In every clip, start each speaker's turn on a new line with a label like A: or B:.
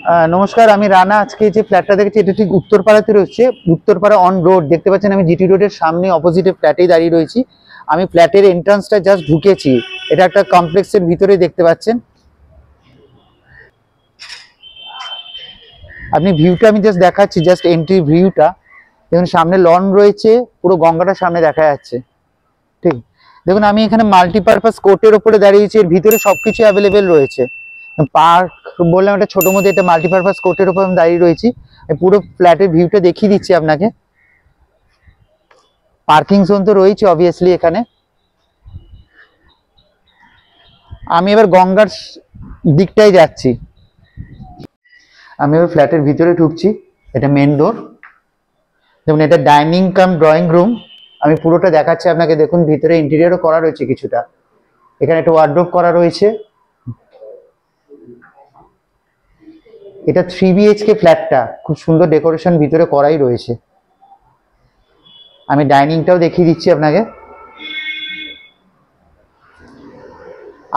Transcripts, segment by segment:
A: নমস্কার, আমি রানা। আজকে যে ফ্ল্যাটটা দেখেছি এটা ঠিক উত্তরপাড়াতে রয়েছে, উত্তরপাড়া অন রোড। দেখতে পাচ্ছেন আমি জিটি রোডের সামনে অপোজিটে ফ্ল্যাটেই দাঁড়িয়ে রয়েছি। আমি ফ্ল্যাটের এন্ট্রান্সটা জাস্ট ঢুকেছি। এটা একটা কমপ্লেক্সের ভিতরে দেখতে পাচ্ছেন আপনি। ভিউটা আমি জাস্ট দেখাচ্ছি, জাস্ট এন্ট্রি ভিউটা দেখুন। সামনে লন রয়েছে, পুরো গঙ্গাটা সামনে দেখা যাচ্ছে। ঠিক দেখুন, আমি এখানে মাল্টিপারপাস কোর্টের ওপরে দাঁড়িয়েছি। এর ভিতরে সবকিছু অ্যাভেলেবেল রয়েছে। পার্ক বললাম, একটা ছোট মধ্যে একটা মাল্টিপারপাস কোর্টের উপর আমি দাঁড়িয়ে রয়েছি। পুরো ফ্ল্যাটের ভিউটা দেখিয়ে দিচ্ছি আপনাকে। পার্কিং জোন তো রয়েছে অবভিয়াসলি এখানে। আমি এবার গঙ্গার দিকটাই যাচ্ছি। আমি এবার ফ্ল্যাটের ভিতরে ঢুকছি। এটা মেন ডোর। যেমন এটা ডাইনিং কাম ড্রয়িং রুম। আমি পুরোটা দেখাচ্ছি আপনাকে। দেখুন ভিতরে ইন্টেরিয়রও করা রয়েছে কিছুটা। এখানে একটা ওয়ার্ডরোব করা রয়েছে। এটা 3 BHK ফ্ল্যাটটা, খুব সুন্দর ডেকোরেশন ভিতরে করাই রয়েছে। আমি ডাইনিংটাও দেখিয়ে দিচ্ছি আপনাকে।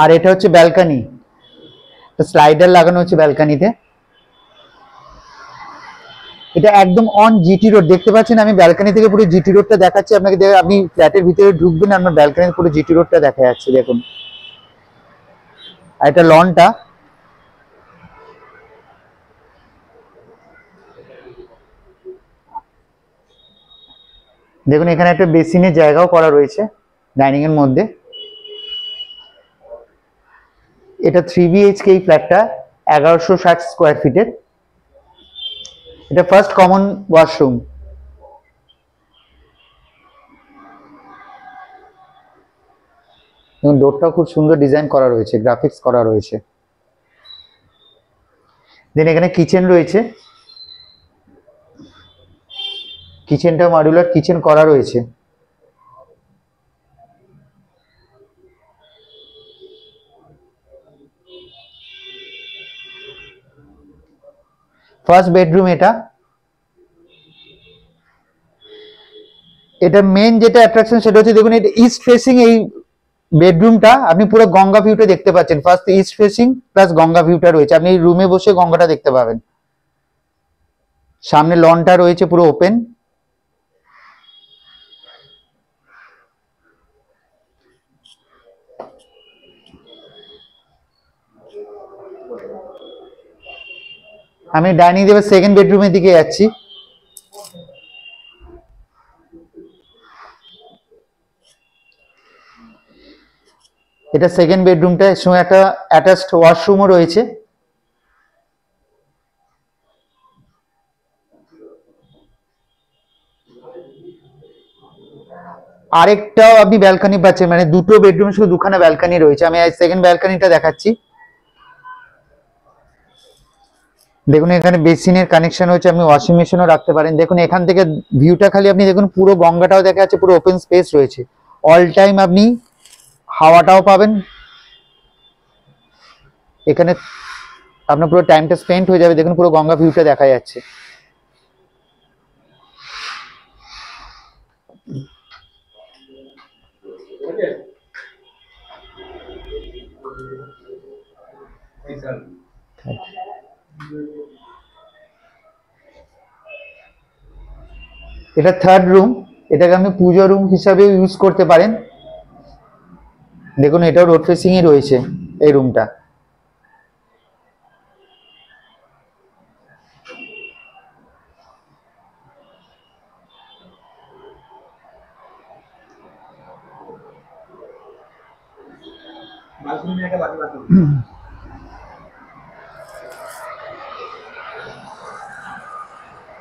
A: আর এটা হচ্ছে ব্যালকনি, স্লাইডার লাগানো হচ্ছে ব্যালকনিতে। এটা একদম অন জিটি রোড, দেখতে পাচ্ছেন। আমি ব্যালকনি থেকে পুরো জিটি রোডটা দেখাচ্ছি আপনাকে। আপনি ফ্ল্যাটের ভিতরে ঢুকবেন, আপনার ব্যালকনিতে পুরো জিটি রোডটা দেখা যাচ্ছে দেখুন। আর এটা লনটা দেখুন। এখানে একটা বেসিনের জায়গাও করা রয়েছে ডাইনিং এর মধ্যে। এটা 3 BHK এই ফ্ল্যাটটা, 1160 স্কোয়ার ফিটের। এটা ফার্স্ট কমন ওয়াশরুম। এবং ডোরটাও খুব সুন্দর ডিজাইন করা রয়েছে, গ্রাফিক্স করা রয়েছে। দেন এখানে কিচেন রয়েছে। কিচেনটা মডুলার কিচেন করা রয়েছে। ফার্স্ট বেডরুম এটা। এটা মেন যেটা অ্যাট্রাকশন সেটা হচ্ছে দেখুন, এটা ইস্ট ফেসিং। এই বেডরুমটা আপনি পুরো গঙ্গা ভিউটা দেখতে পাচ্ছেন। First east facing plus Ganga ভিউটা রয়েছে। আপনি রুমে বসে গঙ্গাটা দেখতে পাবেন। সামনে লনটা রয়েছে পুরো ওপেন। আমি ডাইনিং দেবে সেকেন্ড বেডরুমের দিকে যাচ্ছি। এটা সেকেন্ড বেডরুমটা, এর সঙ্গে একটা অ্যাটাচড ওয়াশরুমও রয়েছে। আরেকটাও আপনি ব্যালকনি পাচ্ছেন, মানে দুটো বেডরুমে শুধু দুখানা ব্যালকনি রয়েছে। আমি সেকেন্ড ব্যালকনিটা দেখাচ্ছি। দেখুন এখানে বেসিনের কানেকশন হচ্ছে, আপনি ওয়াশিং মেশিনও রাখতে পারেন। দেখুন এখান থেকে ভিউটা খালি আপনি দেখুন, পুরো গঙ্গাটাও দেখা যাচ্ছে, পুরো ওপেন স্পেস রয়েছে। অল টাইম আপনি হাওয়াটাও পাবেন এখানে। আপনার পুরো টাইমটা স্পেন্ড হয়ে যাবে। দেখুন পুরো গঙ্গা ভিউটা দেখা যাচ্ছে। এটা থার্ড রুম। এটাকে আপনি পুজো রুম হিসাবে ইউজ করতে পারেন। দেখুন এটাও রোড ফেসিং এ রয়েছে এই রুমটা।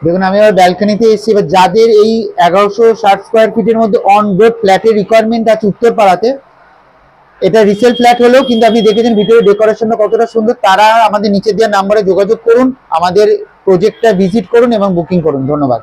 A: দেখুন আমি আবার ব্যালকনিতে এসেছি। এবার যাদের এই 1160 স্কোয়ার ফিটের মধ্যে অন রোড ফ্ল্যাটের রিকোয়ারমেন্ট আছে উত্তরপাড়াতে, এটা রিসেল ফ্ল্যাট হলেও কিন্তু আপনি দেখেছেন ভিতরে ডেকোরেশনটা কতটা সুন্দর, তারা আমাদের নিচে দেওয়া নাম্বারে যোগাযোগ করুন, আমাদের প্রজেক্টটা ভিজিট করুন এবং বুকিং করুন। ধন্যবাদ।